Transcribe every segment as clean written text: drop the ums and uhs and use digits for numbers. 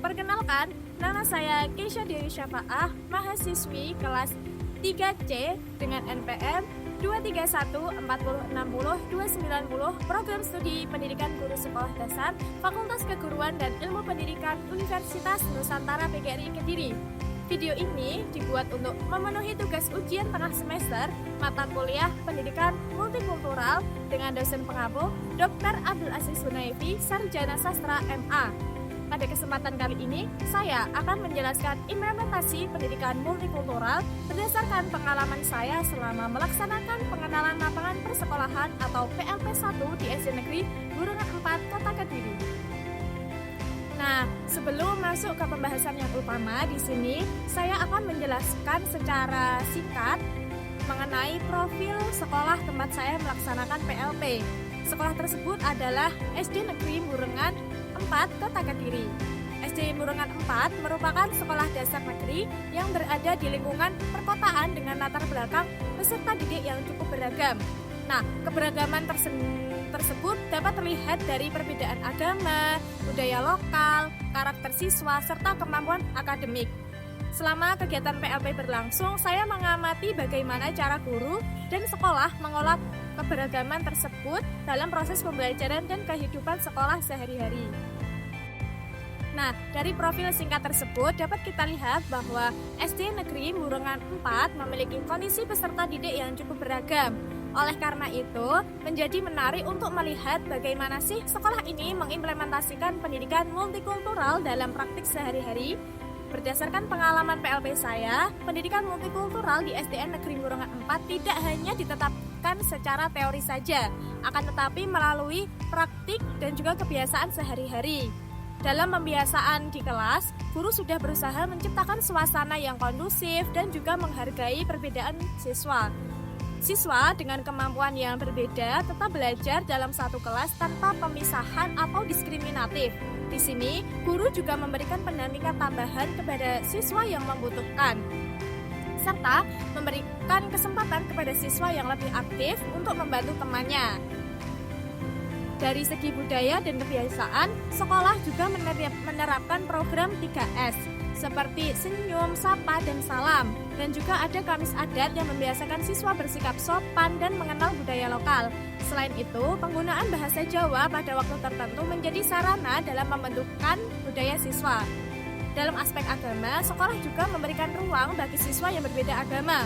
Perkenalkan, nama saya Keisha Dewi Syafaah, mahasiswi kelas 3C dengan NPM 2314060-290 Program Studi Pendidikan Guru Sekolah Dasar Fakultas Keguruan dan Ilmu Pendidikan Universitas Nusantara PGRI Kediri. Video ini dibuat untuk memenuhi tugas ujian tengah semester mata kuliah Pendidikan Multikultural dengan dosen pengampu Dr. Abdul Aziz Hunayfi, Sarjana Sastra MA. Pada kesempatan kali ini, saya akan menjelaskan implementasi pendidikan multikultural berdasarkan pengalaman saya selama melaksanakan pengenalan lapangan persekolahan atau PLP 1 di SD Negeri Burungan 4 Kota Kediri. Nah, sebelum masuk ke pembahasan yang utama di sini, saya akan menjelaskan secara singkat mengenai profil sekolah tempat saya melaksanakan PLP. Sekolah tersebut adalah SD Negeri Burungan 4 Kota Kediri. SD Burungan 4 merupakan sekolah dasar negeri yang berada di lingkungan perkotaan dengan latar belakang peserta didik yang cukup beragam. Nah, keberagaman tersebut dapat terlihat dari perbedaan agama, budaya lokal, karakter siswa, serta kemampuan akademik. Selama kegiatan PLP berlangsung, saya mengamati bagaimana cara guru dan sekolah mengolah keberagaman tersebut dalam proses pembelajaran dan kehidupan sekolah sehari-hari. Nah, dari profil singkat tersebut dapat kita lihat bahwa SD Negeri Burungan 4 memiliki kondisi peserta didik yang cukup beragam. Oleh karena itu, menjadi menarik untuk melihat bagaimana sih sekolah ini mengimplementasikan pendidikan multikultural dalam praktik sehari-hari. Berdasarkan pengalaman PLP saya, pendidikan multikultural di SDN Negeri Burungan 4 tidak hanya ditetapkan secara teori saja, akan tetapi melalui praktik dan juga kebiasaan sehari-hari. Dalam pembiasaan di kelas, guru sudah berusaha menciptakan suasana yang kondusif dan juga menghargai perbedaan siswa. Siswa dengan kemampuan yang berbeda tetap belajar dalam satu kelas tanpa pemisahan atau diskriminatif. Di sini, guru juga memberikan pendampingan tambahan kepada siswa yang membutuhkan, serta memberikan kesempatan kepada siswa yang lebih aktif untuk membantu temannya. Dari segi budaya dan kebiasaan, sekolah juga menerapkan program 3S, seperti senyum, sapa, dan salam. Dan juga ada kamis adat yang membiasakan siswa bersikap sopan dan mengenal budaya lokal. Selain itu, penggunaan bahasa Jawa pada waktu tertentu menjadi sarana dalam membentukkan budaya siswa. Dalam aspek agama, sekolah juga memberikan ruang bagi siswa yang berbeda agama.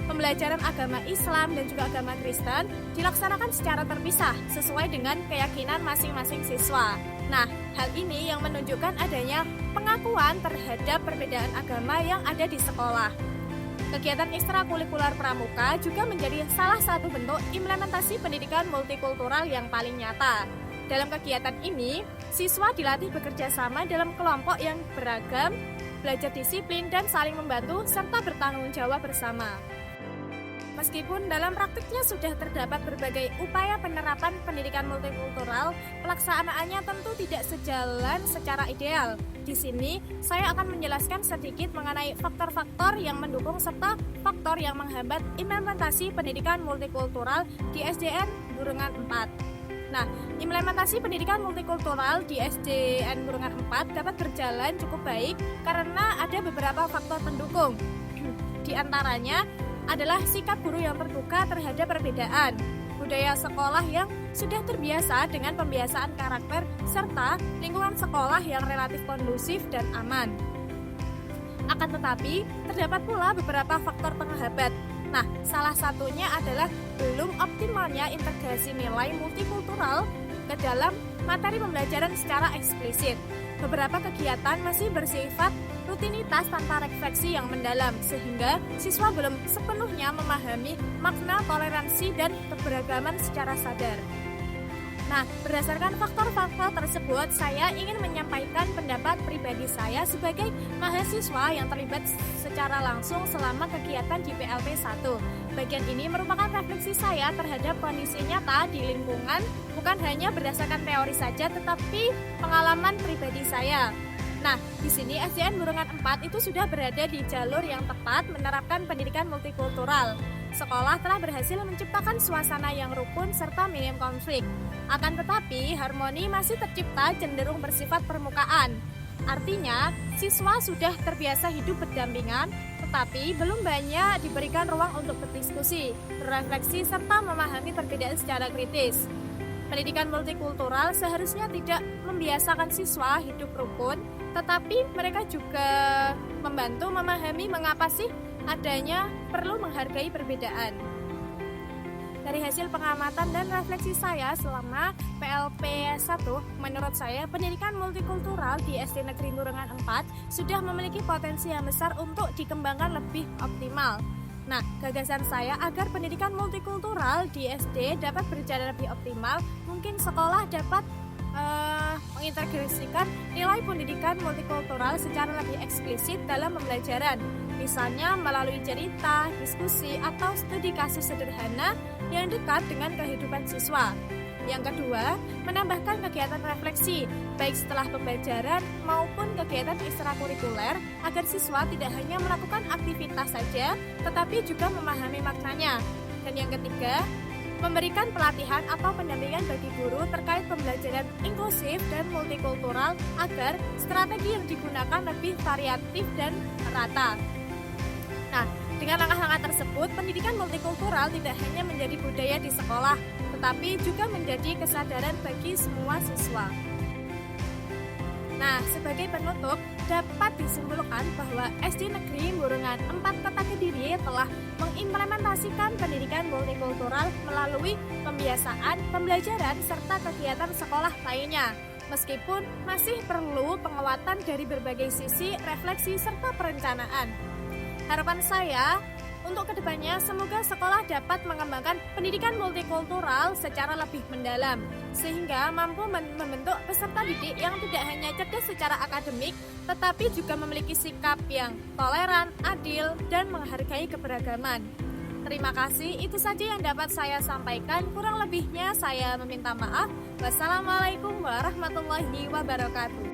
Pembelajaran agama Islam dan juga agama Kristen dilaksanakan secara terpisah sesuai dengan keyakinan masing-masing siswa. Nah, hal ini yang menunjukkan adanya pengakuan terhadap perbedaan agama yang ada di sekolah. Kegiatan ekstrakurikuler pramuka juga menjadi salah satu bentuk implementasi pendidikan multikultural yang paling nyata. Dalam kegiatan ini, siswa dilatih bekerja sama dalam kelompok yang beragam, belajar disiplin dan saling membantu serta bertanggung jawab bersama. Meskipun dalam praktiknya sudah terdapat berbagai upaya penerapan pendidikan multikultural, pelaksanaannya tentu tidak sejalan secara ideal. Di sini, saya akan menjelaskan sedikit mengenai faktor-faktor yang mendukung serta faktor yang menghambat implementasi pendidikan multikultural di SDN Burungan 4. Nah, implementasi pendidikan multikultural di SDN Burungan 4 dapat berjalan cukup baik karena ada beberapa faktor pendukung. Di antaranya adalah sikap guru yang terbuka terhadap perbedaan, budaya sekolah yang sudah terbiasa dengan pembiasaan karakter, serta lingkungan sekolah yang relatif kondusif dan aman. Akan tetapi, terdapat pula beberapa faktor penghambat. Nah, salah satunya adalah belum optimalnya integrasi nilai multikultural ke dalam materi pembelajaran secara eksplisit. Beberapa kegiatan masih bersifat rutinitas tanpa refleksi yang mendalam, sehingga siswa belum sepenuhnya memahami makna toleransi dan keberagaman secara sadar. Nah, berdasarkan faktor-faktor tersebut, saya ingin menyampaikan pendapat pribadi saya sebagai mahasiswa yang terlibat secara langsung selama kegiatan di PLP 1. Bagian ini merupakan refleksi saya terhadap kondisi nyata di lingkungan, bukan hanya berdasarkan teori saja, tetapi pengalaman pribadi saya. Nah, di sini SDN Burungan 4 itu sudah berada di jalur yang tepat menerapkan pendidikan multikultural. Sekolah telah berhasil menciptakan suasana yang rukun serta minim konflik. Akan tetapi, harmoni masih tercipta cenderung bersifat permukaan. Artinya, siswa sudah terbiasa hidup berdampingan, tetapi belum banyak diberikan ruang untuk berdiskusi, berefleksi, serta memahami perbedaan secara kritis. Pendidikan multikultural seharusnya tidak membiasakan siswa hidup rukun, tetapi mereka juga membantu memahami mengapa sih adanya perlu menghargai perbedaan. Dari hasil pengamatan dan refleksi saya selama PLP 1, menurut saya pendidikan multikultural di SD Negeri Murengan 4 sudah memiliki potensi yang besar untuk dikembangkan lebih optimal. Nah, gagasan saya agar pendidikan multikultural di SD dapat berjalan lebih optimal, mungkin sekolah dapat mengintegrasikan nilai pendidikan multikultural secara lebih eksplisit dalam pembelajaran, misalnya melalui cerita, diskusi, atau studi kasus sederhana yang dekat dengan kehidupan siswa. Yang kedua, menambahkan kegiatan refleksi, baik setelah pembelajaran maupun kegiatan ekstrakurikuler, agar siswa tidak hanya melakukan aktivitas saja, tetapi juga memahami maknanya. Dan yang ketiga, memberikan pelatihan atau pendampingan bagi guru terkait pembelajaran inklusif dan multikultural agar strategi yang digunakan lebih variatif dan merata. Nah, dengan langkah-langkah tersebut, pendidikan multikultural tidak hanya menjadi budaya di sekolah, tetapi juga menjadi kesadaran bagi semua siswa. Nah, sebagai penutup, dapat disimpulkan bahwa SD Negeri Murengan 4 Kota Kediri telah mengimplementasikan pendidikan multikultural melalui pembiasaan, pembelajaran, serta kegiatan sekolah lainnya. Meskipun masih perlu penguatan dari berbagai sisi, refleksi, serta perencanaan. Harapan saya untuk kedepannya semoga sekolah dapat mengembangkan pendidikan multikultural secara lebih mendalam, sehingga mampu membentuk peserta didik yang tidak hanya cerdas secara akademik, tetapi juga memiliki sikap yang toleran, adil, dan menghargai keberagaman. Terima kasih, itu saja yang dapat saya sampaikan. Kurang lebihnya saya meminta maaf. Wassalamualaikum warahmatullahi wabarakatuh.